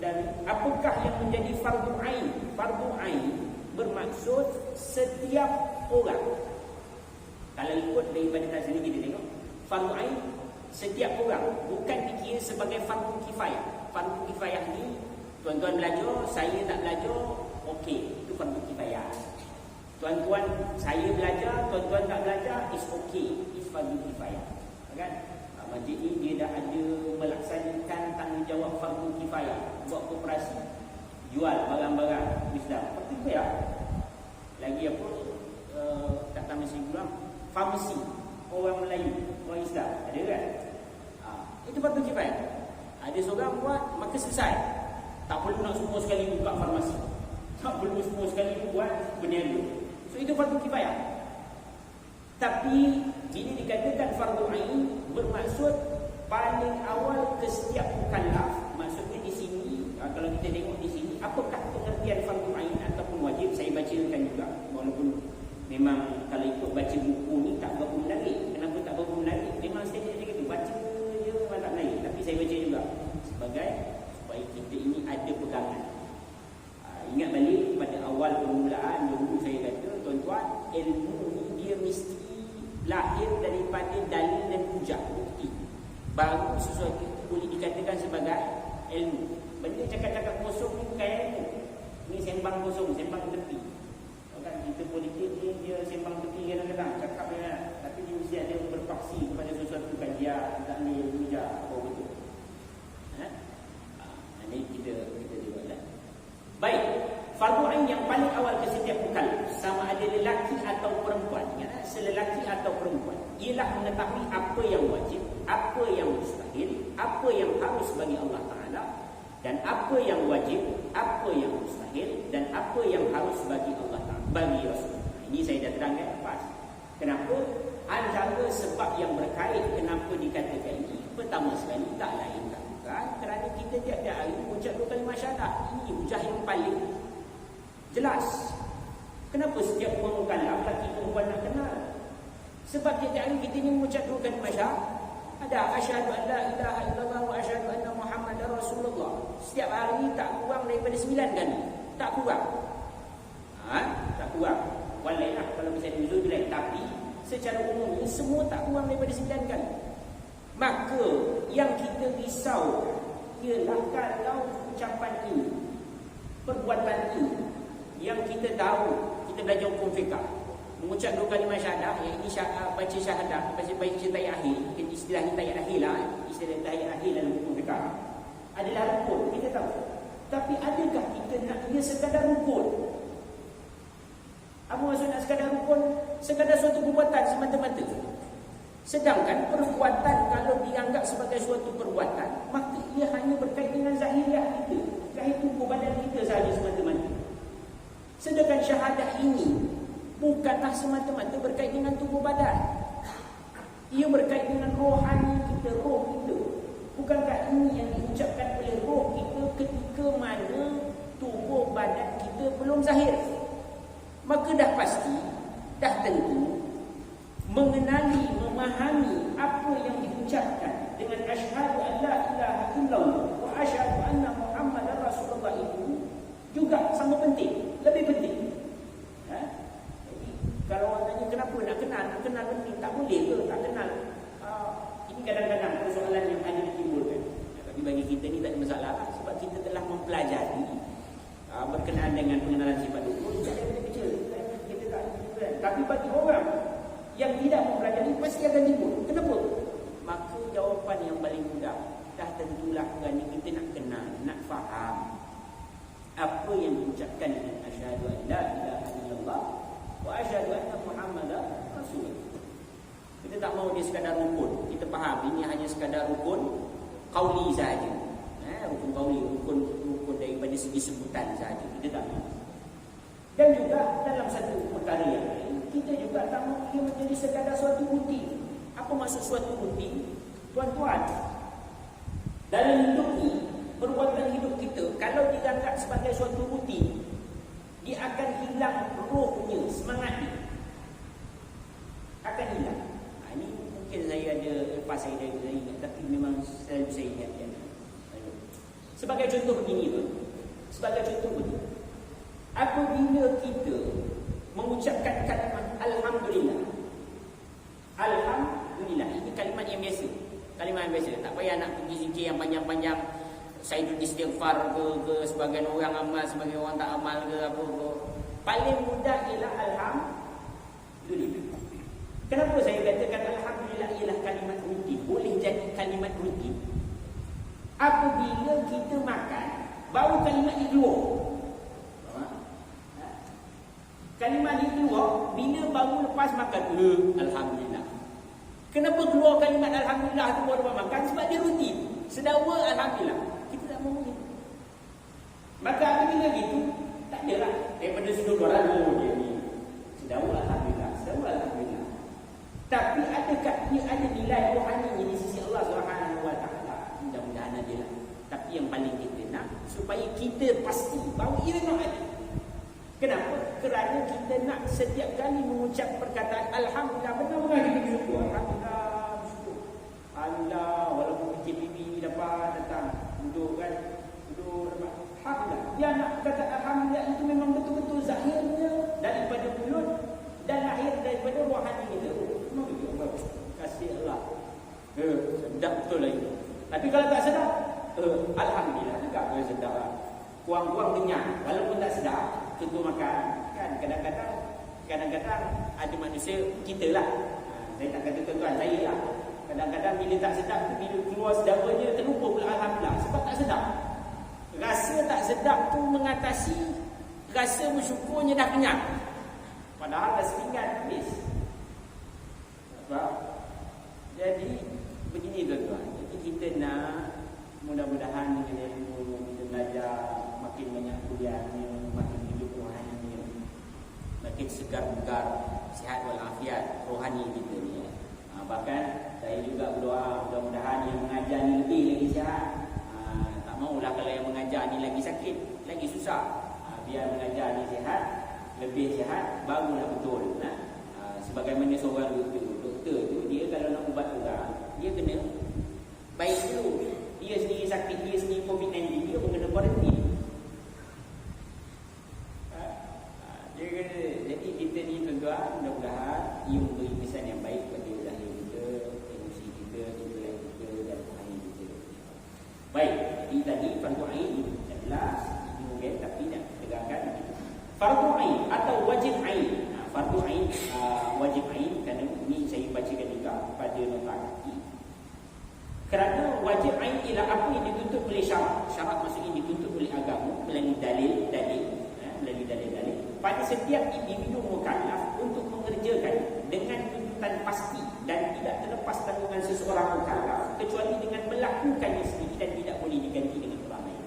Dan apakah yang menjadi fardu ain? Fardu ain bermaksud setiap orang. Kalau ikut daripada tafsir kita tengok, fardu ain setiap orang, bukan dikira sebagai fardu kifayah. Fardu kifayah ni tuan-tuan belajar, saya tak belajar, okey, itu fardu kifayah. Tuan-tuan saya belajar, tuan-tuan tak belajar, is okey, is fardu kifayah. Kan? Masjid ni dia dah ada melaksanakan tanggungjawab fardu kifayah, buat koperasi, jual barang-barang Islam. Fardu kifayah. Lagi apa? Kata masih kurang, farmasi orang Melayu, orang Islam, ada kan? Itu fardu kifayah. Ada seorang buat, maka selesai. Tak perlu nak semua sekali buka farmasi, tak perlu semua sekali buat berniaga. So itu fardu kifayah. Tapi bila dikatakan fardu ain, bermaksud paling awal ke setiap mukallaf. Maksudnya di sini, kalau kita tengok di sini, apakah pengertian fardu ain ataupun wajib? Saya bacakan juga, walaupun memang kalau ikut baca buku ni tak berapa menarik. Kenapa tak berapa menarik? Memang statement dia kata baca je memang tak menarik. Tapi saya baca juga sebagai supaya kita ini ada pegangan. Ingat balik pada awal permulaan, dulu saya kata, tuan-tuan, ilmu ni dia mesti lahir daripada dalil dan hujah, bukti. Baru sesuatu itu boleh dikatakan sebagai ilmu. Benda cakap-cakap kosong ni bukan ilmu. Ni sembang kosong, sembang tepi. Kan kita politik ni dia sembang tepi kadang-kadang, cakap dia, tapi dia mesti ada berpaksi kepada sesuatu kajian, dalil, hujah, apa betul. Ini kita tengoklah. Baik, fardu ain yang paling awal ke setiap mukallaf, sama ada lelaki atau perempuan, selelaki atau perempuan, ialah mengetahui apa yang wajib, apa yang mustahil, apa yang harus bagi Allah Ta'ala, dan apa yang wajib, apa yang mustahil, dan apa yang harus bagi Allah Ta'ala, bagi Rasulullah. Ini saya dah terangkan lepas. Kenapa? Antara sebab yang berkait kenapa dikatakan ini, pertama sekali tak lain tak bukan kerana kita tiap-tiap hari mengucap 2 kalimah syahadat. Ini hujah yang paling jelas. Kenapa setiap orang mukallaf, lelaki perempuan nak kenal? Sebab tiap-tiap hari kita ni mengucap 2 kalimah syahadat. Ada asyhadu an la ilaha illallah wa asyhadu anna Muhammadar Rasulullah. Setiap hari tak kurang daripada 9 kali. Tak kurang. Tak kurang. Walailah kalau bisa diuzur bila, tapi secara umum semua tak kurang daripada 9 kali. Maka yang kita risau ialah kalau ucapan ini, perbuatan ini, yang kita tahu, kita belajar hukum fiqh, mengucap 2 kalimah syahadah, yang ini baca syahadah, baca tahiyat akhir, istilahnya tahiyat akhir lah, istilah tahiyat akhir dalam hukum fiqh adalah rukun, kita tahu. Tapi adakah kita nak dia sekadar rukun? Apa maksud nak sekadar rukun? Sekadar suatu perbuatan semata-mata. Sedangkan perbuatan kalau dianggap sebagai suatu perbuatan, maka ia hanya berkait dengan zahiriah kita, kait tubuh badan kita sahaja semata-mata. Sedangkan syahadah ini bukanlah semata-mata berkait dengan tubuh badan. Ia berkait dengan rohani kita, roh kita. Bukankah ini yang diucapkan oleh roh kita ketika mana tubuh badan kita belum zahir? Maka dah pasti, dah tentu mengenali, memahami apa yang diucapkan dengan asyhadu an la ilaha illallah wa asyhadu anna Muhammadar Rasulullah itu juga sama penting, lebih penting. Jadi kalau orang tanya kenapa nak kenal penting, tak boleh ke tak kenal? Ini kadang-kadang persoalan yang ada ditimbulkan. Tapi bagi kita ni tak ada masalah, sebab kita telah mempelajari berkenaan dengan pengenalan sifat rukun dari kecil. Kita tak ada. Tapi bagi orang yang tidak mempelajari pasti akan timbul. Kenapa? Maka jawapan yang paling mudah, dah tentulah kerana kita nak kenal, nak faham apa yang diucapkan dengan asyhadu an la ilaha illallah wa asyhadu anna Muhammadar Rasulullah. Kita tak mahu dia sekadar rukun. Kita faham ini hanya sekadar rukun qauli sahaja. Rukun qauli, rukun daripada segi sebutan sahaja. Kita tak mahu. Dan juga dalam satu perkara yang lain, kita juga tak mahu ia menjadi sekadar suatu bukti. Apa maksud suatu bukti? Tuan-tuan, dalam hidup ni, perbuatan hidup kita kalau dianggap sebagai suatu bukti, dia akan hilang rohnya, semangatnya akan hilang. Ini mungkin saya ada lepas saya dari ingat, tapi memang selalu saya ingat. Sebagai contoh begini tu. Sebagai contoh begini. Apabila kita mengucapkan kalimat Alhamdulillah. Alhamdulillah. Ini kalimat yang biasa. Kalimat yang biasa. Tak payah nak pergi zikir yang panjang-panjang. Sayyidul istighfar ke sebagian orang amal, sebagian orang tak amal ke apa ke. Paling mudah ialah Alhamdulillah. Kenapa saya katakan Alhamdulillah ialah kalimat rutin? Boleh jadi kalimat rutin. Apabila kita makan, baru kalimat ini keluar. Kalimat ini keluar bila baru lepas makan. Alhamdulillah. Kenapa keluar kalimat Alhamdulillah tu baru lepas makan? Sebab dia rutin. Sedawa Alhamdulillah. Kita tak mahu gitu. Maka apabila gitu, tak adalah daripada sudut orang dia ni. Sedawa Alhamdulillah. Sedawa Alhamdulillah. Tapi adakah dia ada nilai rohani di sisi Allah Subhanahu Wa Taala? Mudah-mudahan ada lah. Tapi yang paling kita nak supaya kita pasti bahawa ia nak ada. Kenapa? Kerana kita nak setiap kali mengucap perkataan Alhamdulillah, benar-benar kita bersyukur. Alhamdulillah, bersyukur. Alhamdulillah, walaupun PKPB dapat datang duduk kan, duduk dapat Alhamdulillah. Dia nak kata Alhamdulillah itu memang betul-betul zahirnya daripada mulut dan lahir daripada rohani kita. Kasih Allah. Sedap betul lah itu. Tapi kalau tak sedap, Alhamdulillah juga kalau sedap lah. Kuang-kuang kenyang, walaupun tak sedap, contoh makan kan. Kadang-kadang ada manusia, kita lah. Saya tak kata tuan-tuan, saya lah. Kadang-kadang bila tak sedap, bila keluar sedapanya, terlupa pula Alhamdulillah sebab tak sedap. Rasa tak sedap tu mengatasi rasa bersyukurnya dah kenyang. Padahal dah sepinggan habis. Sebab jadi begini tuan-tuan. Jadi kita nak mudah-mudahan dengan ilmu kita belajar makin banyak kuliahnya, makin hidup rohaninya, makin segar bugar, sihat walafiat rohani kita ni. Bahkan saya juga berdoa mudah-mudahan yang mengajar ni lebih lagi sihat. Tak maulah kalau yang mengajar ni lagi sakit, lagi susah. Biar mengajar ni sihat, lebih sihat, barulah betul. Sebagaimana seorang doktor tu, dia kalau nak ubat orang, dia kena baik dulu. Dia sendiri sakit, dia sendiri COVID-19, dia pun kena quarantine. Jadi kita ni tuan-tuan, mudah-mudahan ia memberi kesan yang baik kepada zahir kita, emosi kita, intelek kita dan rohani kita. Baik, jadi tadi fardu ain dah jelas, ini mungkin tapi nak tegakkan. Fardu ain atau wajib ain. Fardu ain, wajib ain, kerana ini saya bacakan juga pada nota kaki. Kerana wajib ain ialah apa yang dituntut oleh syarak. Syarak maksudnya dituntut oleh agama melalui dalil-dalil, melalui dalil-dalil pada setiap individu mukallaf untuk mengerjakan dengan tuntutan pasti dan tidak terlepas tanggungan seseorang mukallaf kecuali dengan melakukannya sendiri dan tidak boleh diganti dengan orang lain.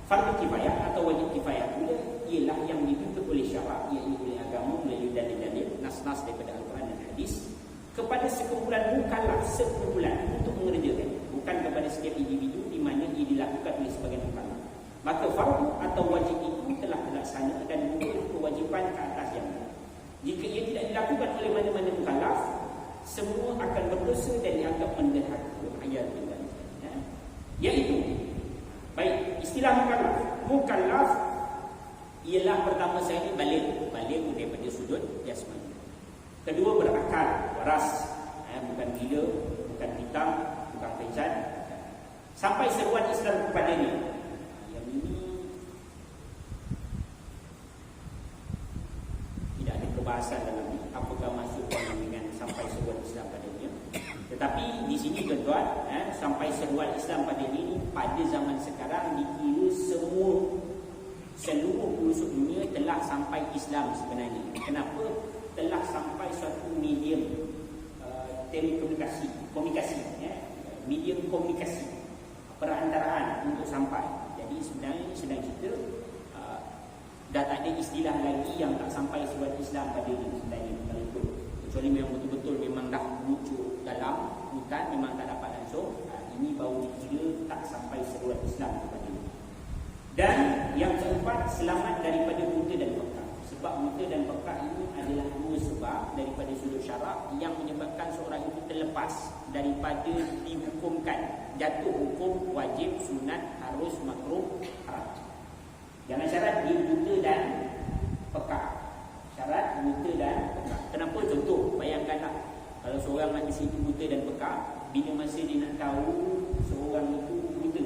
Fardu kifayah atau wajib kifayah pula ialah yang dituntut oleh syarak, iaitu oleh agama melalui dalil-dalil nas-nas daripada Al-Quran dan hadis kepada sekumpulan mukallaf sekumpulan untuk mengerjakan, bukan kepada setiap individu di mana ia dilakukan oleh sebagian mukallaf. Maka fardu atau wajib itu telah terlaksana dan mempunyai kewajipan ke atas yang lain. Jika ia tidak dilakukan oleh mana-mana mukallaf, semua akan berdosa dan dianggap menderhaka. Ayat kita, iaitu baik istilah mukallaf. Mukallaf ialah pertama sekali balik daripada sudut jasmani. Kedua berakal, waras, bukan gila, bukan hitam, bukan pencan. Sampai seruan Islam kepadanya. Yang ini tidak ada perbahasan dalam ini. Apakah masuk dengan sampai seruan Islam padanya? Tetapi di sini tuan-tuan, sampai seruan Islam padanya ini pada zaman sekarang dikira seluruh pelosok dunia telah sampai Islam sebenarnya. Kenapa? Telah sampai suatu medium telekomunikasi, medium komunikasi perantaraan untuk sampai. Jadi sebenarnya ini sedang cerita dah tak ada istilah lagi yang tak sampai surat Islam pada ini sebenarnya kalau ikut. Kecuali memang betul-betul memang dah muncul dalam hutan, memang tak dapat langsung. Ini baru dikira tak sampai surat Islam kepada ini. Dan yang keempat, selamat daripada buta dan pekak. Sebab buta dan pekak ini adalah dua sebab daripada sudut syarak yang menyebabkan seorang itu terlepas daripada dihukumkan jatuh hukum wajib, sunat, harus, makruh, haram. Jangan syarat dia buta dan peka. Syarat buta dan peka. Kenapa? Contoh, bayangkanlah kalau seorang manusia itu buta dan peka, bila masa dia nak tahu seorang itu buta,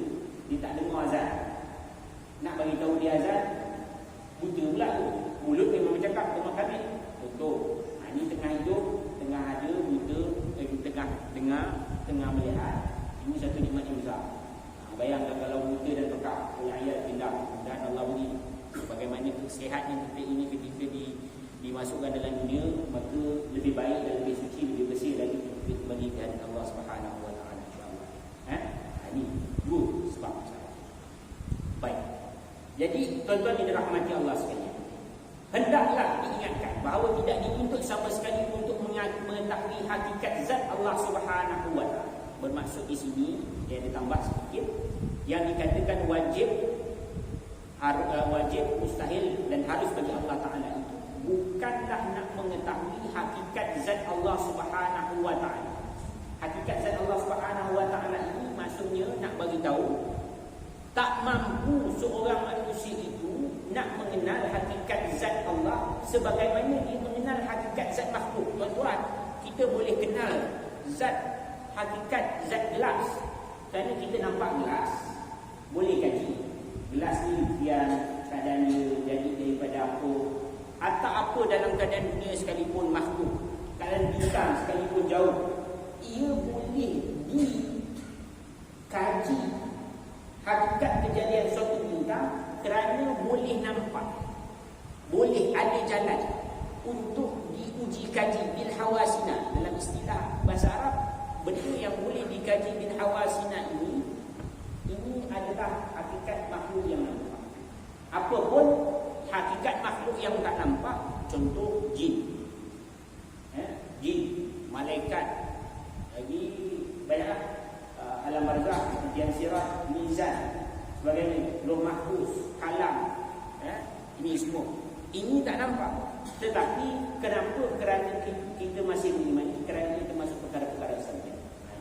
dia tak dengar azan, nak bagi tahu dia azan, buta pula tu. Mulut memang bercakap, tengah kami. Contoh, ini tengah hidup, tengah ada buta, tengah dengar, tengah melihat. Ini satu nikmat yang besar. Bayangkan kalau buta dan peka punya ayat tindak dan Allah beri bagaimana kesihatan kita ini ketika dimasukkan dalam dunia, maka lebih baik dan lebih suci, lebih bersih lagi bagi kehadirat Allah Subhanahu wa taala, insya-Allah. Ini dua sebab. Baik. Jadi tuan-tuan yang dirahmati Allah sekalian, hendaklah diingatkan bahawa tidak dituntut sama sekali untuk mengetahui hakikat zat Allah Subhanahu wa taala. Bermaksud di sini yang ditambah sedikit, yang dikatakan wajib, mustahil dan harus bagi Allah Taala itu bukanlah nak mengetahui hakikat zat Allah Subhanahu wa taala. Hakikat zat Allah Subhanahu wa taala ini maksudnya nak bagi tahu tak mampu seorang manusia itu nak mengenal hakikat zat Allah sebagaimana dia mengenal hakikat zat makhluk. Tuan-tuan, kita boleh kenal hakikat zat gelas kerana kita nampak gelas, boleh kaji gelas ni yang keadaan dia jadi daripada apa, atau apa dalam keadaan dunia sekalipun makhluk, keadaan bintang sekalipun jauh, ia boleh dikaji hakikat kejadian suatu bintang kerana boleh nampak, boleh ada jalan untuk diuji kaji bil hawasina. Dalam istilah bahasa Arab, benda yang boleh dikaji bil hawasina ini adalah hakikat makhluk yang nampak. Apapun hakikat makhluk yang tak nampak, contoh jin, jin, malaikat, lagi banyaklah alam barzakh, kejadian sirat, mizan, sebagainya, lauh mahfuz, kalam, ini semua ini tak nampak. Tetapi kenapa? Kerana kita masih mengimani, kerana kita masuk perkara-perkara saja.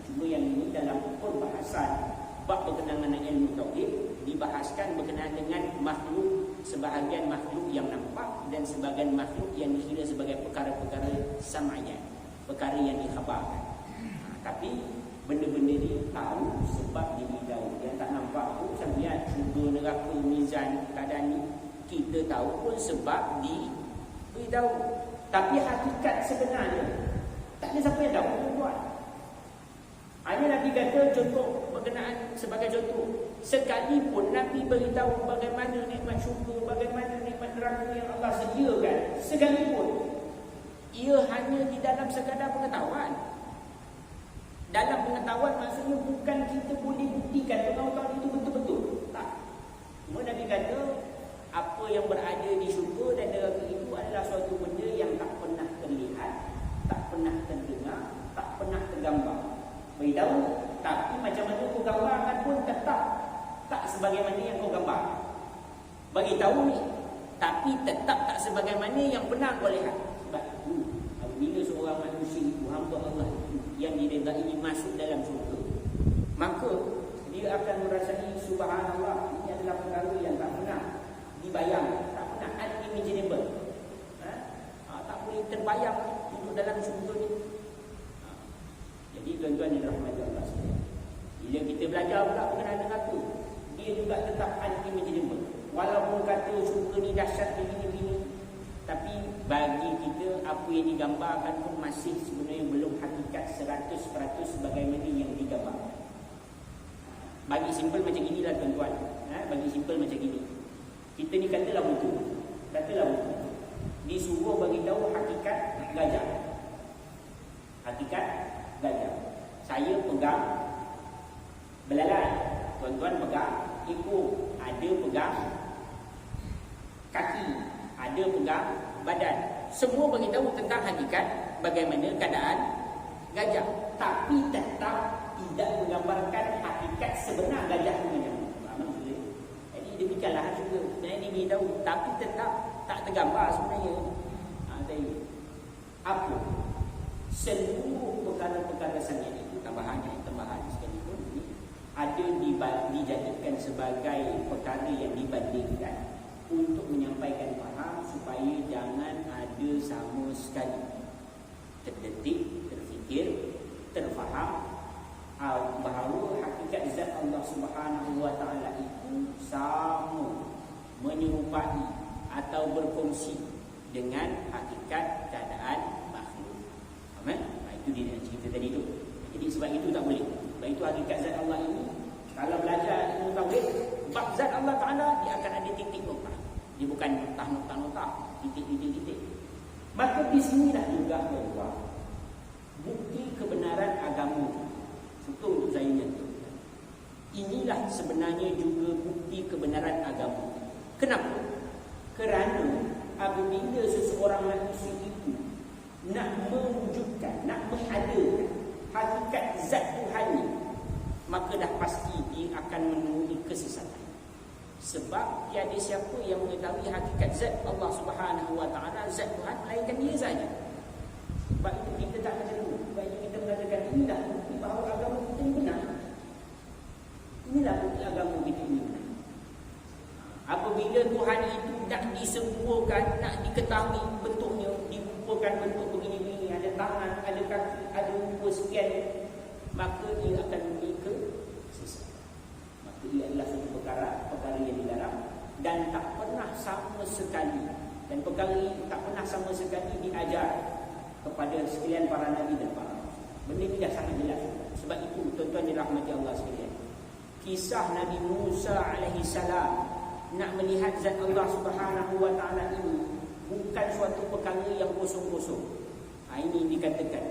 Cuma yang ini dalam perbahasan bab berkenaan dengan ilmu tauhid dibahaskan berkenaan dengan makhluk, sebahagian makhluk yang nampak dan sebahagian makhluk yang dikira sebagai perkara-perkara sam'iyah, perkara yang dikhabarkan. Tapi benda-benda ni tahu sebab diberitahu. Yang tak nampak pun sampai syurga, neraka, mizan, keadaan ni kita tahu pun sebab diberitahu. Tapi hakikat sebenarnya tak ada siapa yang tahu, tuan-tuan. Hanya Nabi kata contoh berkenaan, sebagai contoh, sekalipun Nabi beritahu bagaimana nikmat syurga, bagaimana nikmat neraka yang Allah sediakan, sekalipun ia hanya di dalam sekadar pengetahuan. Dalam pengetahuan maksudnya bukan kita boleh buktikan pengetahuan itu betul-betul, tak. Cuma Nabi kata apa yang berada di syurga dan neraka itu adalah suatu benda yang tak pernah terlihat, tak pernah terdengar, tak pernah tergambar. Beritahu, tapi macam mana kau gambarkan pun tetap tak sebagaimana yang kau gambar. Bagi tahu ni, tapi tetap tak sebagaimana yang pernah kau lihat. Sebab itu, bila seorang manusia itu, hamba Allah itu, yang diredai ini masuk dalam syurga, maka dia akan merasai subhanallah, ini adalah perkara yang tak pernah dibayang, tak pernah unimaginable. Tak boleh terbayang duduk dalam syurga ni. Jadi tuan-tuan yang dirahmati Allah sekalian, bila kita belajar pula berkenaan neraka, dia juga tetap unimaginable. Walaupun kata syurga ni dahsyat begini-begini, tapi bagi kita apa yang digambarkan pun masih sebenarnya belum hakikat 100% sebagaimana yang digambarkan. Bagi simple macam inilah tuan-tuan, bagi simple macam gini, kita ni katalah buku, disuruh bagi tahu hakikat gajah. Hakikat gajah. Saya pegang belalai, tuan-tuan pegang ekor, ada pegang kaki, ada pegang badan. Semua bagi tahu tentang hakikat bagaimana keadaan gajah, tapi tetap tidak menggambarkan hakikat sebenar gajah itu macam mana. Jadi demikianlah juga. Sebenarnya dia beritahu, tapi tetap tak tergambar sebenarnya. Apa? Seluruh perkara-perkara sangat itu tambahan sekalipun ini ada dijadikan sebagai perkara yang dibandingkan untuk menyampaikan faham supaya jangan ada sama sekali terdetik, terfikir, terfaham bahawa hakikat zat Allah Subhanahu wa taala itu sama, menyerupai atau berkongsi dengan hakikat keadaan makhluk. Faham? Itu dia nak cerita tadi tu. Jadi sebab itu tak boleh. Sebab itu hakikat zat Allah ini kalau belajar ilmu tauhid, bab zat Allah taala dia akan ada titik nokta. Dia bukan nokta-nokta, titik-titik. Maka di sinilah juga bahawa bukti kebenaran agama. Betul untuk saya nyatakan. Inilah sebenarnya juga bukti kebenaran agama. Kenapa? Kerana apabila seseorang manusia itu nak mewujudkan, nak mengadakan hakikat zat Tuhan, maka dah pasti dia akan menemui kesesatan. Sebab tiada siapa yang mengetahui hakikat zat Allah Subhanahu wa taala, zat Tuhan, melainkan dia saja. Sebab itu kita tak macam tu. Sebab itu kita mengatakan inilah bukti bahawa agama kita ini benar. Inilah bukti agama kita ini benar. Apabila Tuhan itu nak disempurnakan, nak diketahui bentuknya, dikumpulkan bentuk begini-begini, ada tangan, ada kaki, ada rupa sekian, maka dia akan memiliki kesesatan. Maka ia adalah satu perkara yang dilarang dan tak pernah sama sekali, dan perkara ini tak pernah sama sekali diajar kepada sekalian para nabi dan para rasul. Benda ini dah sangat jelas. Sebab itu tuan-tuan dirahmati Allah sekalian, kisah Nabi Musa alaihi salam nak melihat zat Allah Subhanahu wa taala ini bukan suatu perkara yang kosong-kosong. Ini dikatakan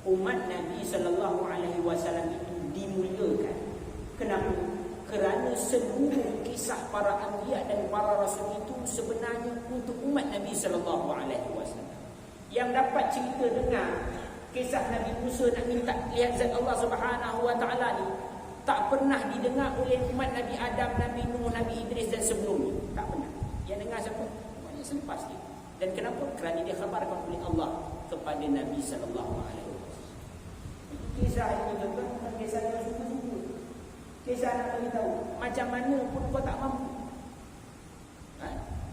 umat Nabi sallallahu alaihi wasallam itu dimuliakan. Kenapa? Kerana seluruh kisah para anbiya dan para rasul itu sebenarnya untuk umat Nabi sallallahu alaihi wasallam. Yang dapat cerita dengar kisah Nabi Musa nak minta lihat zat Allah Subhanahu wa taala ni tak pernah didengar oleh umat Nabi Adam, Nabi Nuh, Nabi Idris dan sebelumnya. Tak pernah. Yang dengar siapa? Umat yang selepas dia. Dan kenapa? Kerana dia khabarkan oleh Allah kepada Nabi sallallahu alaihi wasallam. Kisah ini bukan kisah yang suka-suka. Kisah nak beritahu macam mana pun kau tak mampu.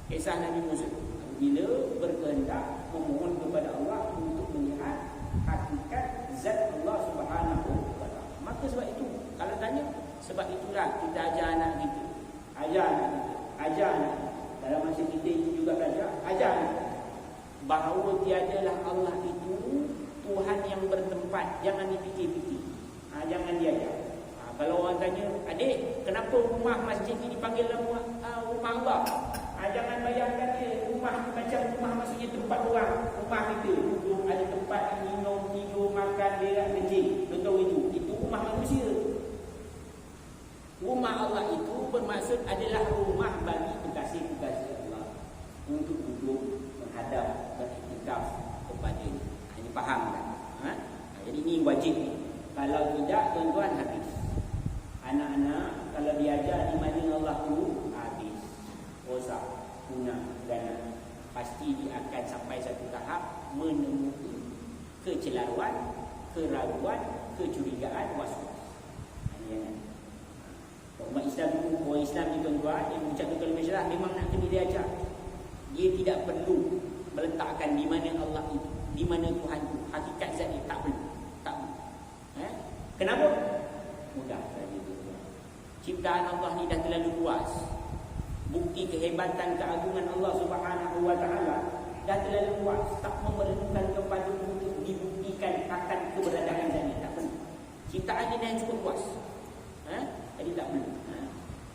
Kisah Nabi Musa bila berkehendak memohon kepada Allah untuk melihat hakikat zat Allah Subhanahu wa taala. Maka sebab itu kalau tanya, sebab itulah kita ajar anak kita, ajar anak dalam masa kita ini juga belajar, ajar anak bahawa tiadalah Allah itu Tuhan yang bertempat. Jangan dipikir-pikir, jangan diajar. Kalau orang tanya, adik, kenapa rumah masjid ini dipanggil rumah Allah? Jangan bayangkan dia rumah macam rumah, maksudnya tempat orang. Rumah kita duduk, ada tempat minum, tidur, makan, berak, kencing. Betul itu rumah manusia. Rumah Allah itu bermaksud adalah rumah bagi kekasih-kekasih Allah untuk duduk, menghadap, beriktikaf kepadanya. Ini faham kan? Jadi ini wajib ni. Kalau tidak, tuan-tuan habis. Anak-anak kalau diajar di mana Allah tu, habis, rosak, punah, ganas. Pasti dia akan sampai satu tahap menemui kecelaruan, keraguan, kecurigaan, was-was. Umat Islam itu, orang Islam ni tuan-tuan, yang mengucapkan kalimah syahadah memang nak kena diajar. Dia tidak perlu meletakkan di mana Allah itu, di mana Tuhan itu, hakikat zat dia, tak perlu. Kenapa? Mudah saja tuan-tuan. Ciptaan Allah ni dah terlalu luas. Bukti kehebatan keagungan Allah Subhanahu wa taala dah terlalu luas, tak memerlukan kepada untuk dibuktikan akan keberadaan zat dia, tak perlu. Ciptaan dia yang cukup luas. Jadi tak perlu.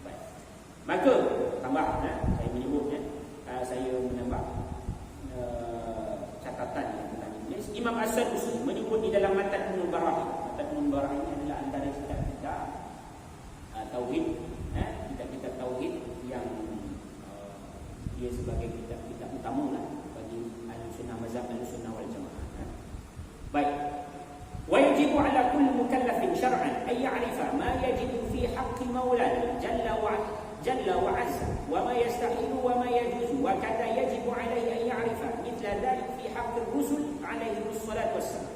Baik. Maka tambah saya menyebut saya menambah catatan yang telah ditulis. Imam As-Sadusi menyebut di dalam Matan Mubarah. Matan Mubarah ini adalah antara kitab-kitab tauhid, kitab-kitab tauhid yang dia sebagai kitab-kitab utama lah bagi Ahlussunnah, mazhab Ahlussunnah wal Jamaah. Baik. ويجب على كل مكلف شرعا أن يعرف ما يجب في حق مولاه جل وعز وما يستحيل وما يجوز وكذا يجب عليه أن يعرف مثل ذلك في حق الرسل عليهم الصلاة والسلام.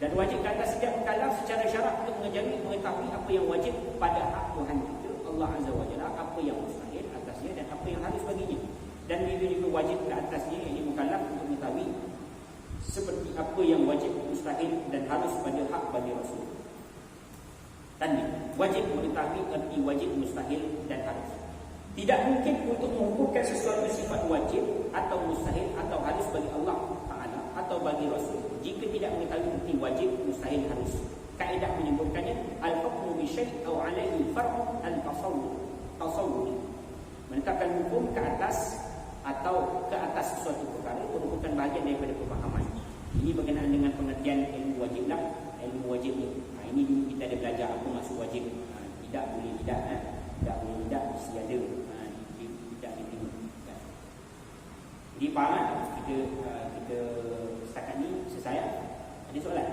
Dan wajib ke atas setiap mukallaf secara syarak untuk mengetahui apa yang wajib pada hak Tuhan kita Allah Azza wa Jalla, apa yang mustahil atasnya dan apa yang harus baginya. Dan itu juga wajib ke atasnya, yang mukallaf untuk mengetahui seperti apa yang wajib, mustahil dan harus pada hak bagi Rasul. Tadi wajib mengetahui erti wajib, mustahil dan harus. Tidak mungkin untuk mengumpulkan sesuatu sifat wajib atau mustahil atau harus bagi Allah Ta'ala atau bagi Rasul jika tidak mengetahui erti wajib, mustahil, harus. Kaedah menyebutkannya al-hukmu bi syai' aw 'alaihi far'u al-tasawwur. Menetapkan hukum ke atas atau ke atas sesuatu perkara merupakan bahagian daripada pemahaman. Ini berkenaan dengan pengertian ilmu wajib lah. Ilmu wajib ni, ini dulu kita ada belajar apa maksud wajib. Tidak boleh tidak, tidak boleh tidak, mesti ada. Tidak diterima. Jadi faham kita setakat ni selesai. Ada soalan?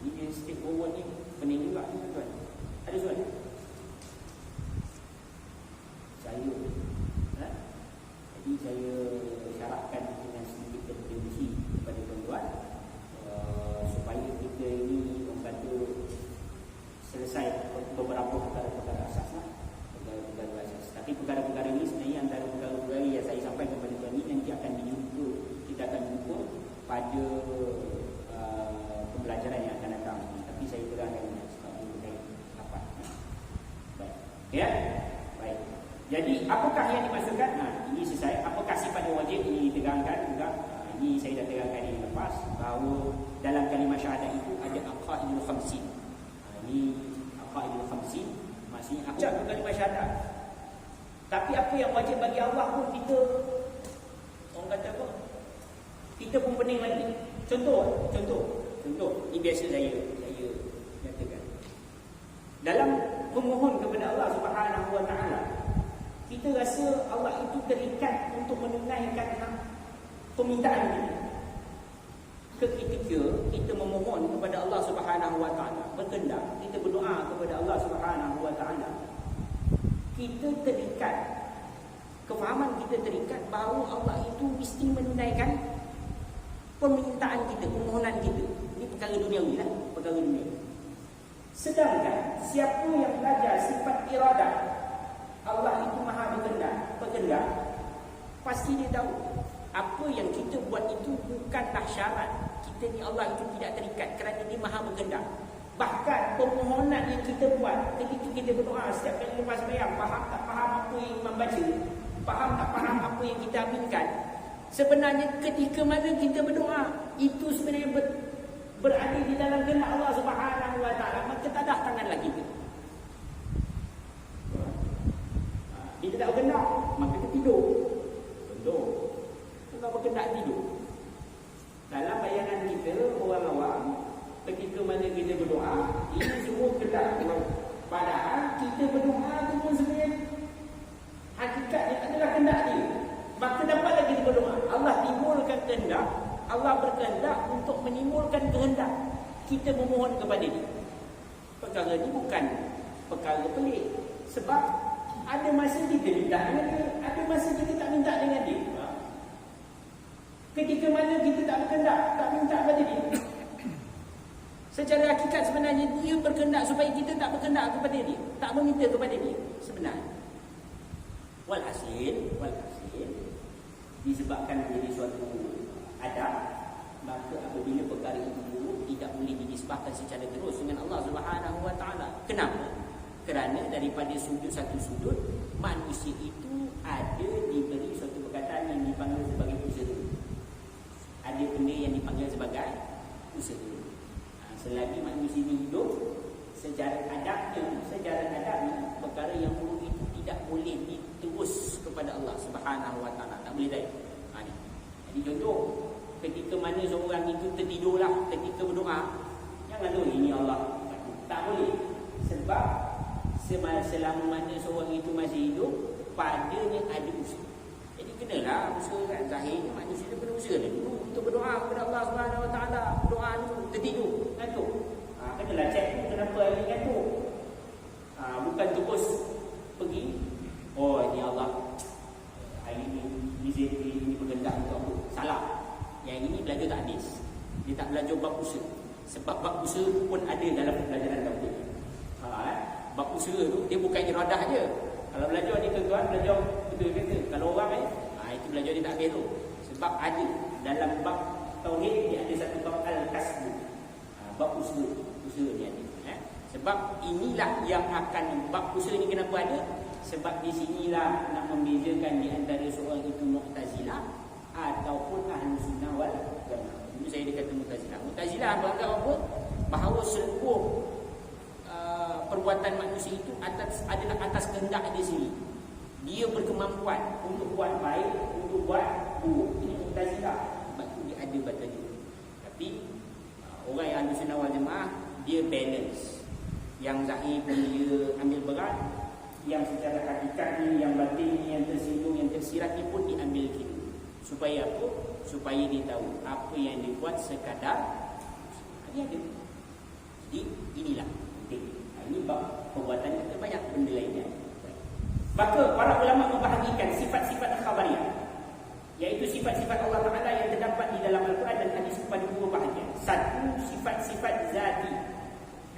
Ini dia step forward ni pening juga tuan. Ada soalan? Jadi saya syaratkan dengan sedikit intervensi kepada tuan-tuan supaya kita ini membantu selesai beberapa perkara-perkara asas lah. Perkara-perkara asas. Tapi perkara-perkara ini sebenarnya antara perkara-perkara yang saya sampaikan kepada tuan ini nanti akan dijumpa, kita akan jumpa pada pembelajaran yang akan datang. Tapi saya terangkan sebab itu saya dapat. Baik. Ya? Baik. Jadi apakah yang dimaksudkan? Ini selesai. Apakah sifat wajib ini diterangkan juga? Ini saya dah terangkan ini lepas bahawa dalam kalimah syahadat itu ada aqaidul khamsin. Ini aqaidul khamsin maksudnya ucap kalimah syahadat. Tapi apa yang wajib bagi Allah pun kita orang kata apa? Kita pun pening lagi. Contoh. Ini biasa saya nyatakan. Dalam memohon kepada Allah Subhanahu wa taala, kita rasa Allah itu terikat untuk menunaikan permintaan kita. Ketika kita memohon kepada Allah Subhanahu wa taala, berkehendak, kita berdoa kepada Allah Subhanahu wa taala, kita terikat, kefahaman kita terikat bahawa Allah itu mesti menunaikan permintaan kita, permohonan kita. Ini perkara duniawi lah, perkara duniawi. Sedangkan siapa yang belajar sifat iradah, Allah itu maha berkehendak, pasti dia tahu apa yang kita buat itu bukanlah syarat. Kita ni Allah itu tidak terikat kerana dia maha berkehendak. Bahkan permohonan yang kita buat ketika kita berdoa setiap kali lepas sembahyang, faham tak faham apa yang imam baca, faham tak faham apa yang kita aminkan, sebenarnya ketika mana kita berdoa itu sebenarnya berada di dalam kehendak Allah Subhanahu wa taala, maka tak ada tangan lagi kita. Dia tidak berkehendak, maka kita tidur. Betul. Bukan berkehendak tidur. Dalam bayangan kita, orang awam, ketika mana kita berdoa, ini semua kehendak Allah. Padahal kita berdoa itu pun sebenarnya hakikatnya adalah kehendak dia. Maka dapatlah kita berdoa. Allah timbulkan kehendak, Allah berkehendak untuk menimbulkan kehendak. Kita memohon kepada dia. Perkara ini bukan perkara pelik. Sebab ada masa kita minta dengan dia, ada masa kita tak minta dengan dia. Ketika mana kita tak berkehendak, tak minta kepada dia, secara hakikat sebenarnya dia berkehendak supaya kita tak berkehendak kepada dia, tak meminta kepada dia sebenarnya. Walhasil disebabkan menjadi suatu adab, maka apabila perkara itu tidak boleh dinisbahkan secara terus dengan Allah Subhanahu wa taala. Kenapa? Kerana daripada satu sudut manusia itu ada diberi suatu perkataan yang dipanggil sebagai usaha. Ada benda yang dipanggil sebagai usaha. Selagi manusia ini hidup, secara adabnya perkara yang buruk itu tidak boleh diterus kepada Allah Subhanahu wa taala. Tak boleh dah. Jadi contoh, ketika mana seorang itu tertidurlah ketika berdoa, jangan tu ini Allah. Tak boleh. Sebab selama mana seorang itu masih hidup, padanya ada usaha. Jadi kenalah usaha kan. Zahirnya manusia itu kena usaha dulu untuk berdoa kepada Allah Subhanahu wa taala. Doa dulu, tertidur, ngantuk. Kenalah cek kenapa hari ni ngantuk. Bukan terus pergi, oh ini Allah, hari ni ini berkehendak untuk aku. Salah. Yang ini belajar tak hadis. Dia Sebab bab usaha pun ada dalam pelajaran tauhid. Bab usaha tu dia bukan iradah je. Kalau belajar ni tuan-tuan, belajar betul kata. Kalau orang itu belajar dia tak habis tu. Sebab ada dalam bab tauhid dia ada satu bab al-kasbu. Bab usaha dia ada. Sebab inilah yang akan bab usaha ni kenapa ada? Sebab di sinilah nak membezakan di antara seorang itu Mu'tazilah ataupun Ahlus Sunnah wal Jamaah. Dulu saya dia kata Mu'tazilah. Mu'tazilah beranggap apa? Bahawa seluruh perbuatan manusia itu adalah atas kehendak dia sendiri. Dia berkemampuan untuk buat baik, untuk buat buruk. Ini Mu'tazilah. Sebab itu dia ada batal dia. Tapi orang yang Ahlus Sunnah wal Jamaah dia balance. Yang zahir pun dia ambil berat, yang secara hakikat ni, yang batin ni, yang tersinggung, yang tersirat ni pun diambil kira. Supaya apa? Supaya dia tahu apa yang dia buat sekadar dia ada. Jadi inilah penting. Ini bab perbuatan kita banyak benda lainnya. Maka para ulama membahagikan sifat-sifat khabariyah, iaitu sifat-sifat Allah Ta'ala yang terdapat di dalam Al-Quran dan hadis kepada dua bahagian. Satu, sifat-sifat zati,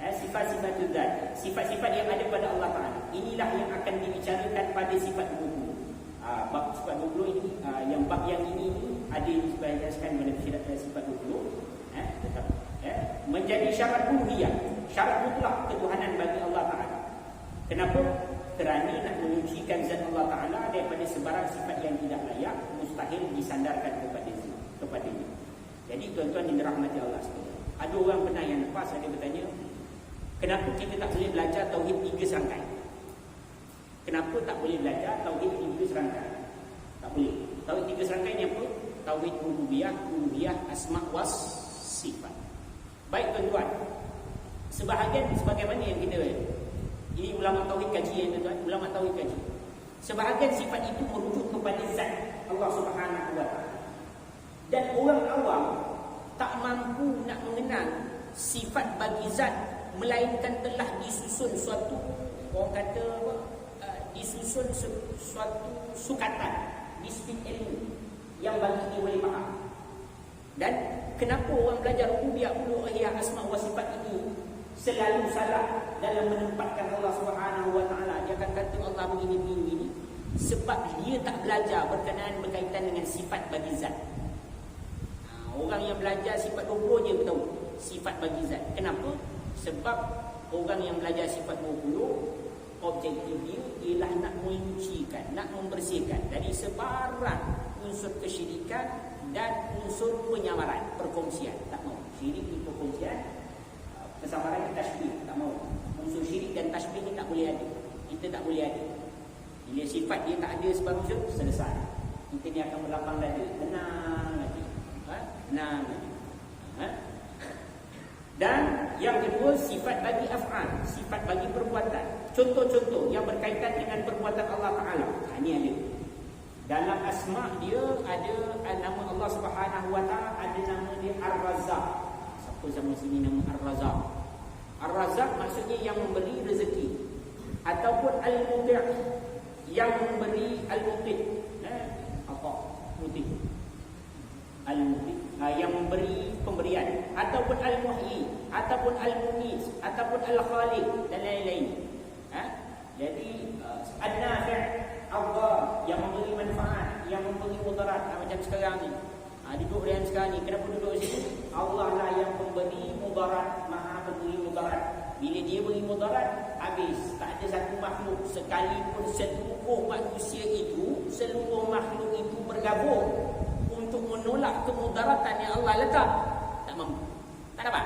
sifat-sifat zat, sifat-sifat yang ada pada Allah Ta'ala. Inilah yang akan dibicarakan pada sifat 20. Bab sifat 20 ini, yang bab yang ini ada dijelaskan pada sifat 20. Tetap menjadi syarat uluhiyah, syarat mutlak ketuhanan bagi Allah Ta'ala. Kenapa? Kerana nak menyucikan zat Allah Ta'ala daripada sebarang sifat yang tidak layak, mustahil disandarkan kepadanya. Jadi tuan-tuan yang dirahmati Allah sekalian, ada orang pernah yang lepas ada bertanya, kenapa kita tak boleh belajar tauhid 3 serangkai? Kenapa tak boleh belajar tauhid 3 serangkai? Tak boleh. Tauhid 3 serangkai ni apa? Tauhid rububiyah, uluhiyah, asma' was sifat. Baik tuan-tuan, sebagaimana yang kita ini ulama tauhid kaji ya tuan-tuan, ulama tauhid kaji. Sebahagian sifat itu merujuk kepada zat Allah Subhanahu wa taala. Dan orang awam tak mampu nak mengenal sifat bagi zat, melainkan telah disusun suatu, orang kata apa, disusun suatu sukatan, disiplin ilmu yang bagi dia boleh faham. Dan kenapa orang belajar rububiyah, uluhiyah, asma wa sifat ini selalu salah dalam menempatkan Allah Subhanahu wa taala? Dia akan kata Allah begini. Sebab dia tak belajar berkaitan dengan sifat bagi zat. Orang yang belajar sifat 20 dia tahu sifat bagi zat. Kenapa? Sebab orang yang belajar sifat 20, objektif dia ialah nak menyucikan, nak membersihkan dari sebarang unsur kesyirikan dan unsur penyamaran, perkongsian. Tak mau. Syirik ni perkongsian, kesamaran dan tasbih, tak mau. Unsur syirik dan tasbih ni tak boleh ada. Kita tak boleh ada. Bila sifat dia tak ada sebarang unsur, selesai. Kita ni akan berlapang dada, tenang lagi. Tenang lagi. Dan yang kedua, sifat bagi af'al, sifat bagi perbuatan. Contoh-contoh yang berkaitan dengan perbuatan Allah Ta'ala. Ini ada. Dalam asma' dia ada nama Allah Subhanahu wa taala, ada nama dia Ar-Razzaq. Siapa sama sini nama Ar-Razzaq? Ar-Razzaq maksudnya yang memberi rezeki, ataupun Al-Muti', yang memberi Al-Muti'. Apa? Muti'. Al-Muti', yang memberi pemberian, ataupun Al-Muhyi, ataupun Al-Munis, ataupun Al-Khaliq dan lain-lain. Jadi An-Nafi', Allah yang memberi manfaat, yang memberi mudarat. Macam sekarang ni, duduk dengan sekarang ni, kenapa duduk di sini? Allah lah yang memberi mudarat, maha memberi mudarat. Bila dia beri mudarat, habis. Tak ada satu makhluk, sekalipun seluruh manusia itu, seluruh makhluk itu bergabung untuk menolak kemudaratan yang Allah letak, tak mampu. Tak dapat.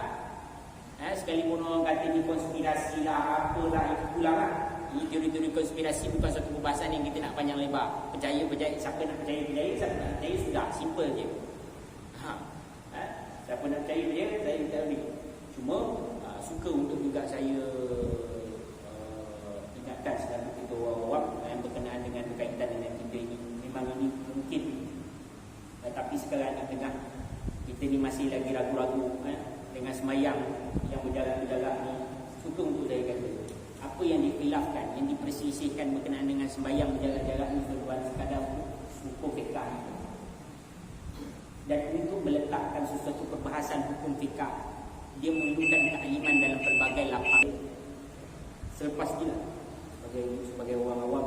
Sekalipun orang kata ni konspirasi lah, apalah, itu pula lah. Ini teori-teori konspirasi bukan satu pembahasan yang kita nak panjang lebar. Percaya, siapa nak percaya, siapa nak percaya, sudah, simple je. Siapa nak percaya, saya percaya. Cuma suka untuk juga saya ingatkan selalu kita orang-orang yang berkenaan dengan berkaitan dengan kita ini. Memang ini mungkin, tapi sekarang di tengah kita ni masih lagi ragu-ragu dengan semayang yang berjalan-jalan ni. Suka untuk saya kata, apa yang dikhilafkan, yang diperselisihkan berkenaan dengan sembahyang berjalan-jalan ni bukan sekadar hukum fiqah dan untuk meletakkan sesuatu perbahasan hukum fiqah dia memerlukan kealiman dalam pelbagai lapang. Selepas dia sebagai orang awam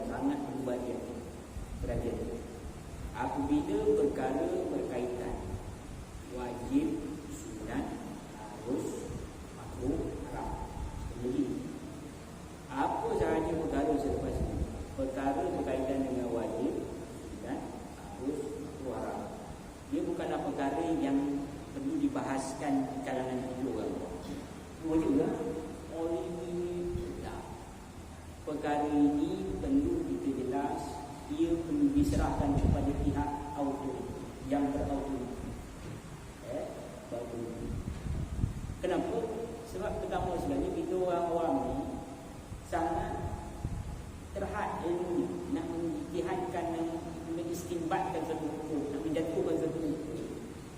sangat perhatian. Apabila perkara berkaitan wajib, sunat, harus, makruh, haram. Jadi apa sahaja perkara selepas ini, perkara berkaitan dengan wajib, sunat, harus, makruh, haram, dia bukanlah perkara yang perlu dibahaskan di kalangan tujuh orang. Semua juga perkara ini perlu kita jelas, ia perlu diserahkan kepada pihak autoriti yang berautoriti. Kenapa? Sebab pertama sekali kita orang awam ni sangat terhad ilmu, nak menjihadkan, nak mengistinbatkan satu hukum, nak menjatuhkan satu hukum,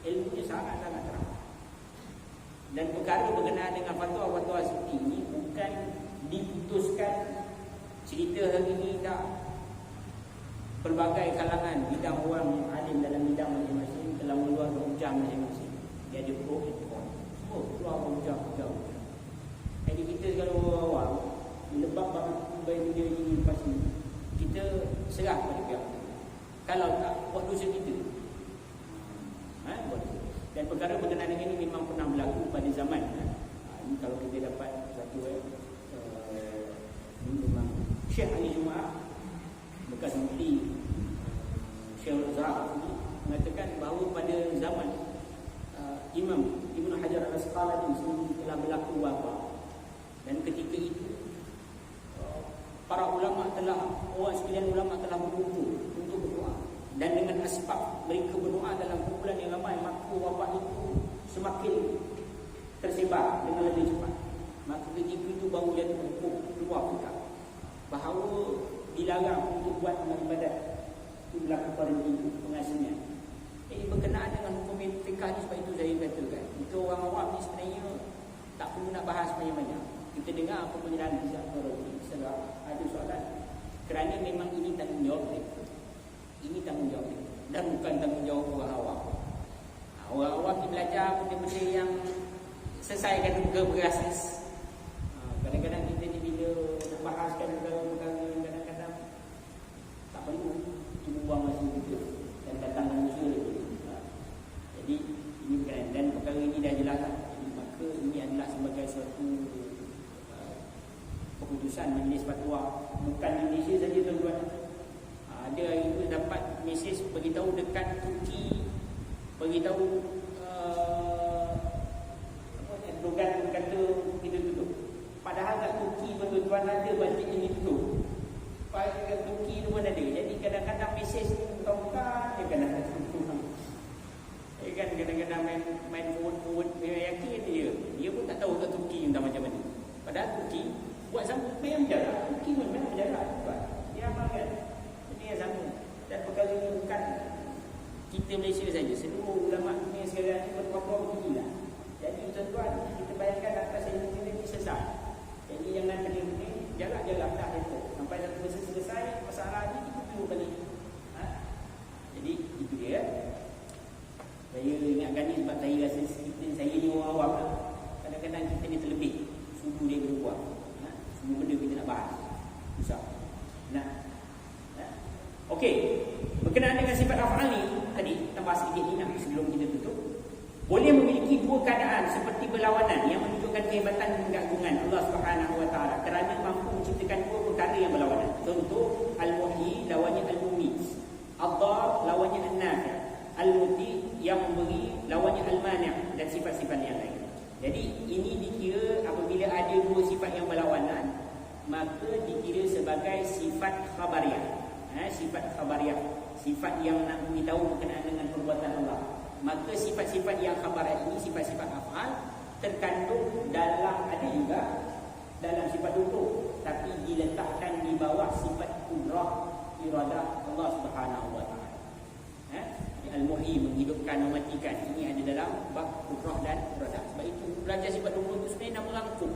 ilmunya sangat-sangat terhad. Dan perkara berkenaan dengan fatwa-fatwa seperti ini bukan diputuskan cerita hari ini tak. Pelbagai kalangan bidang orang alim dalam bidang masing-masing telah mengeluarkan hujah masing-masing. Dia ada pro dan con. Semua keluar hujah. Jadi kita kalau awam lebak banget benda ini lepas ni, kita serah pada pihak. Kalau tak, buat dosa kita. Buat dosa. Dan perkara berkenaan dengan ini memang pernah berlaku pada zaman. Ini kalau kita dapat satu ini memang Syekh Ali Jumaah bekas menteri Syekh Al-Azhar mengatakan bahawa pada zaman Imam Ibn Hajar Al-Asqalani sendiri telah berlaku wabak, dan ketika itu para ulama orang sekalian ulama telah berkumpul untuk berdoa, dan dengan asbab mereka berdoa dalam kumpulan yang ramai, maka wabak itu semakin tersebar dengan lebih cepat. Maka ketika itu baru jatuh hukum keluar kitab bahawa dilarang untuk buat amal ibadat itu berlaku pada pengasingan. Jadi berkenaan dengan hukum fikah ni, sebab itu saya katakan kita orang awam ni sebenarnya tak perlu nak bahas banyak-banyak. Kita dengar apa penjelasan Zahrawi setelah ada soalan, kerana memang ini tanggungjawab mereka. Ini tanggungjawab mereka dan bukan tanggungjawab orang awam. Orang awam ni belajar benda-benda yang selesaikan muka berasis. Kadang-kadang kita ni bila bahaskan perkara-perkara yang kadang-kadang tak perlu, cuma buang masa kita dan datang manusia lagi. Jadi ini berkenaan, dan perkara ini dah jelas. Jadi maka ini adalah sebagai suatu keputusan Majlis Fatwa, bukan Indonesia saja tuan-tuan. Ada hari itu dapat mesej beritahu dekat Turki, beritahu slogan kata kita tutup. Padahal kat Turki tuan-tuan ada masjid yang ditutup. Kat Turki tu pun ada. Jadi kadang-kadang mesej ni bukan-bukan, kadang-kadang main forward dia yakin dia pun tak tahu kat Turki entah macam mana. Padahal Turki buat sama memang berjarak. Turki pun memang berjarak juga. Dia amalkan. Ini yang sama. Dan perkara ini bukan kita Malaysia saja, seluruh ulama dunia sekarang ni berkumpul beginilah. Jadi tuan-tuan, kita bayangkan atas ini sesat. Jadi jangan benda-benda jarak-jarak tak itu. Sampai satu masa selesai masalah ni kita tunggu balik. Jadi itu dia. Saya ingatkan ni sebab saya rasa saya ni orang awam lah. Kadang-kadang kita ni terlebih sudu dia berbuat. Semua benda kita nak bahas. Susah. Okey. Berkenaan dengan sifat af'al ni tadi tambah sedikit ni sebelum kita tutup. Boleh memiliki dua keadaan seperti berlawanan yang menunjukkan kehebatan dan keagungan Allah Subhanahu Wa Taala kerana mampu menciptakan dua perkara yang berlawanan. Contoh, al-muhyi lawannya al-mumit, ad-dar lawannya an-nafi', al-muti yang memberi lawannya al-mani', dan sifat-sifat yang lain. Jadi ini dikira apabila ada dua sifat yang berlawanan, maka dikira sebagai sifat khabariyah. Sifat khabariyah, sifat yang nak memberitahu berkenaan dengan perbuatan Allah. Maka sifat-sifat yang khabariyah ini, sifat-sifat af'al, terkandung dalam, ada juga dalam sifat duduk, tapi diletakkan di bawah sifat qudrah, iradah Allah Subhanahu Wa Taala. Al-muhyi menghidupkan, mematikan, ini ada dalam bab qudrah dan iradah. Sebab itu belajar sifat duduk itu sebenarnya nak merangkum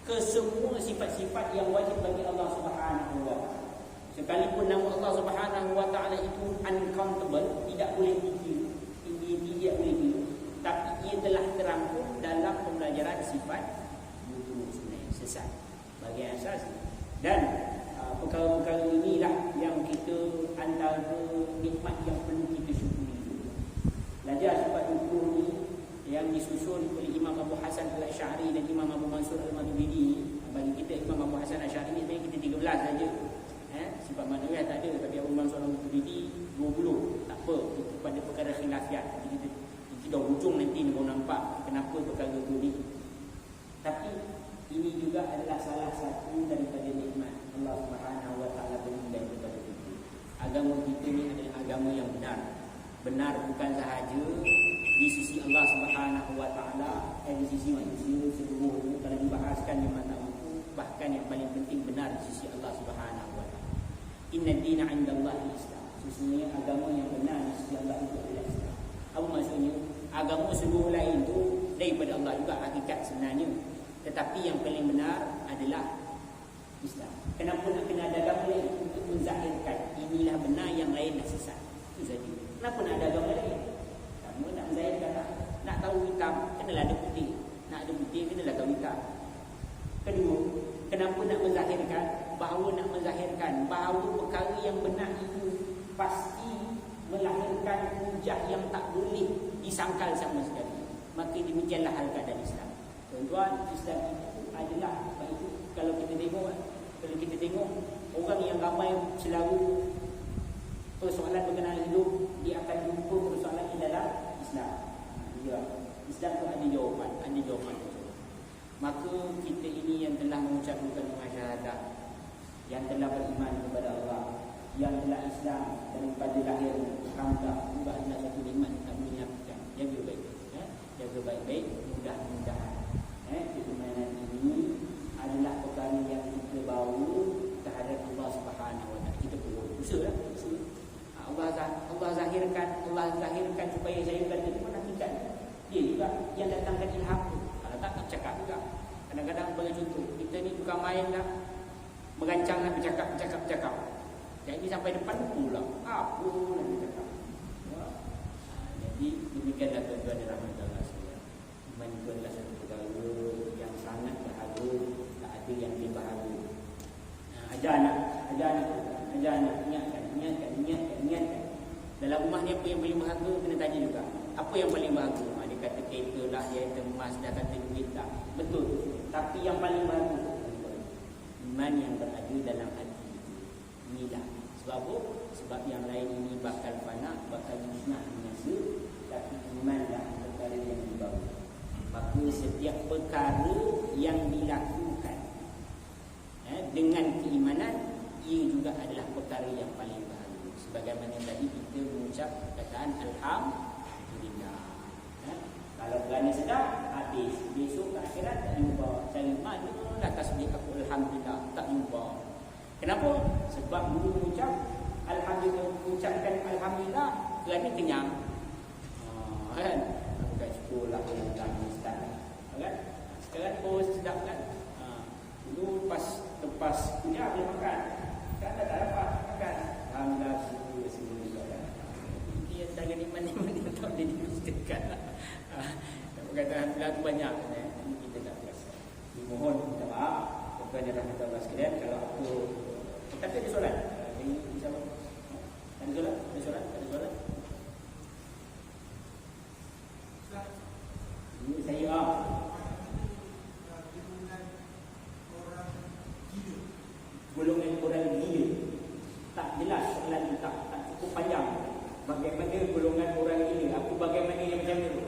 ke semua sifat-sifat yang wajib bagi Allah Subhanahu Wa Taala. Sekalipun nama Allah Subhanahu Wa Taala itu uncountable, tidak boleh dikira, tidak boleh dikira, tapi ia telah terangkum dalam sifat buruk sebenarnya, sesat bagi asas. Dan perkara-perkara inilah yang kita antara nikmat yang perlu kita syukuri. Belajar sifat 20 ni yang disusun oleh Imam Abu Hasan Al-Asy'ari dan Imam Abu Mansur Al-Maturidi. Bagi kita Imam Abu Hasan Al-Asy'ari ni sebenarnya kita 13 saja. Sifat manusia tak ada, tapi Abu Mansur Al-Maturidi 20. Tak apa, itu pada perkara khilafiat. Kita dah hujung nanti ni baru nampak kenapa perkara tu ni. Tapi ini juga adalah salah satu daripada nikmat Allah Subhanahu wa taala berikan kepada kita. Agama kita ni adalah agama yang benar. Benar bukan sahaja di sisi Allah Subhanahu wa taala, di sisi manusia seluruh. Kalau dibahaskan memang tak mampu. Bahkan yang paling penting benar di sisi Allah Subhanahu wa taala. Inna dina 'indallahi Islam. Sesungguhnya agama yang benar di sisi Allah itu adalah Islam. Apa maksudnya? Agama seluruh lain tu daripada Allah juga hakikat sebenarnya. Tetapi yang paling benar adalah Islam. Kenapa nak kena ada agama lain? Untuk menzahirkan inilah benar, yang lain dah sesat. Itu saja. Kenapa nak ada agama lain? Kamu nak menzahirkan tak? Nak tahu hitam, kenalah ada putih. Nak ada putih, kenalah tahu hitam. Kedua, kenapa nak menzahirkan? Nak menzahirkan bahawa perkara yang benar itu pasti melahirkan hujah yang tak boleh disangkal sama sekali. Maka demikianlah hal keadaan Islam. Tuan-tuan, Islam itu adalah sebab itu kalau kita tengok orang yang ramai selalu persoalan berkenaan hidup, dia akan jumpa persoalan di dalam Islam. Islam tu ada jawapan. Maka kita ini yang telah mengucapkan kalimah syahadah, yang telah beriman kepada Allah, yang telah Islam daripada lahir hamdah, juga adalah satu nikmat tak boleh dinafikan. Jaga baik-baik, jaga baik-baik. Mudah-mudahan keimanan ini adalah perkara yang kita bawa terhadap Allah Subhanahu wa taala. Kita perlu usaha. Allah zahirkan supaya saya kata itu menafikan. Dia juga yang datangkan ilham. Kalau tak cakap juga. Kadang-kadang bagi contoh, kita ni tukang main dah, merancang nak bercakap. Jadi sampai depan pula apa nak bercakap. Jadi demikianlah tuan-tuan dan rahmat-Allah sekalian. Iman itu adalah satu perkara yang sangat berharga, tak ada yang lebih berharga. Ajar anak, ingatkan. Dalam rumah ni apa yang paling berharga, kena tanya juga. Apa yang paling berharga? Dia kata kereta lah, dia kata emas, dia kata duit tak. Betul. Tapi yang paling berharga iman yang berada dalam hati. Inilah sebab apa? Sebab yang lain ini bakal fana, bakal musnah binasa, tapi imanlah perkara yang dibawa. Maka setiap perkara yang dilakukan dengan keimanan, ia juga adalah perkara yang paling berharga. Sebagaimana tadi kita mengucap perkataan Alhamdulillah. Kalau kerana sedap, habis. Besok ke akhirat tak jumpa. Cari mana lah tasbih aku Alhamdulillah, tak jumpa. Kenapa? Sebab dulu mengucap Alhamdulillah, mengucapkan Alhamdulillah kerana kenyang. Kan? Bukan sekolah yang tadi start. Kan? Sekarang pun sedap kan? Dulu lepas kuliah boleh makan. Kan tak dapat makan. Alhamdulillah, syukur. Ini yang tangan iman-iman yang tak boleh dimusnahkan. Perkataan Alhamdulillah tu banyak. Ini kita tak berasa. Dimohon minta maaf kepada rahmat-Allah sekalian kalau aku. Tapi ada soalan. InsyaAllah. Ada soalan? Ini saya golongan orang gila. Tak jelas soalan ni, tak cukup panjang. Bagaimana golongan orang gila? Apa bagaimana yang macam tu?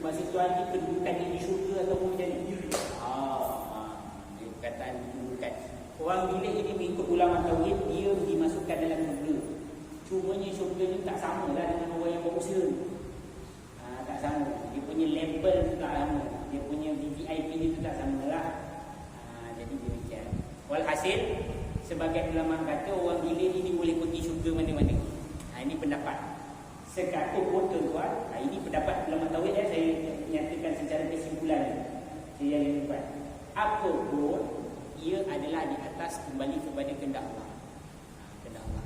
Masa tuan ni kedudukan dia di syurga ataupun macam ni? Dia perkataan kedudukan. Orang bila ini mengikut ulama tauhid, dia dimasukkan dalam syurga. Cumanya syurga ni tak sama lah dengan orang yang berusaha. Tak sama. Dia punya label tu tak sama, dia punya VVIP dia tu tak sama lah. Jadi demikian. Walhasil, sebagai ulama kata orang gila ni boleh pergi syurga mana-mana. Ini pendapat. Sekatut pun tuan-tuan, ini pendapat ulama tauhid saya nyatakan secara kesimpulan. Saya yang lepas. Apa pun ia adalah di atas kembali kepada kehendak Allah. Kehendak Allah.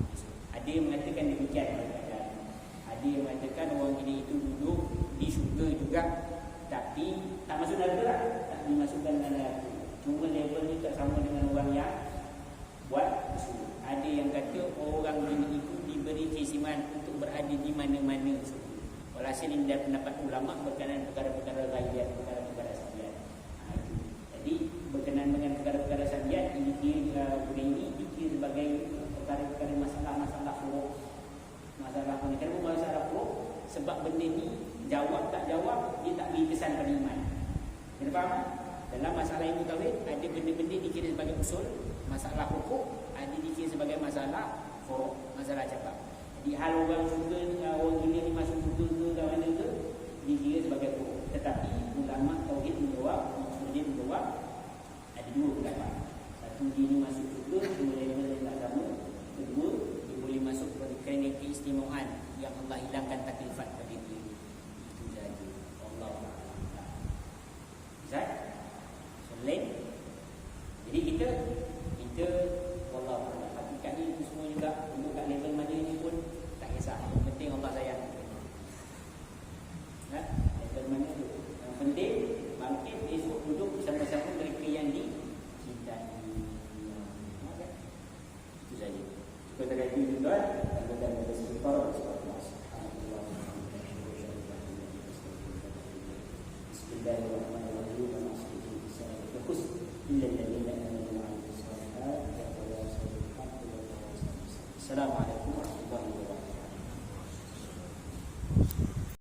Ada yang mengatakan demikian. Ada yang mengatakan orang gila itu duduk di syurga juga, tapi tak masuk neraka lah, tak dimasukkan dalam neraka. Cuma level ni tak sama dengan orang yang buat usul. Ada yang kata orang ini itu diberi keistimewaan untuk berada di mana-mana. Walhasil ini dari pendapat ulama berkenaan perkara-perkara ghaibiyat, perkara-perkara sabiat. Jadi berkenaan dengan perkara-perkara sabiat, ini dia ini dikira sebagai perkara-perkara masalah-masalah furuk. Masalah ni kenapa masalah furuk? Sebab benda ni jawab tak jawab dia tak beri kesan pada iman. Kita faham? Dalam masalah ilmu tauhid ada benda-benda dikira sebagai usul, masalah hukum ada dikira sebagai masalah furuk, masalah cabang. Jadi hal orang syurga ni, orang gila ni masuk syurga ke ke mana ke, dikira sebagai furuk. Tetapi ulama tauhid menjawab, maksudnya menjawab ada dua pendapat. Satu, dia ni masuk syurga, dua level yang tak sama. Kedua, dia boleh masuk kerana keistimewaan yang Allah hilangkan taklifat pada dia. Itu saja. Allah Ta'ala. Zat lain. Jadi kita wallah hakikatnya itu semua juga untuk kat level mana ni pun tak kisah. Yang penting Allah sayang. Level mana tu? Yang penting bangkit esok duduk bersama-sama mereka yang dicintai. Itu saja. Kita kata itu tuan, dan kita sebentar Bismillahirrahmanirrahim. Assalamualaikum warahmatullahi wabarakatuh.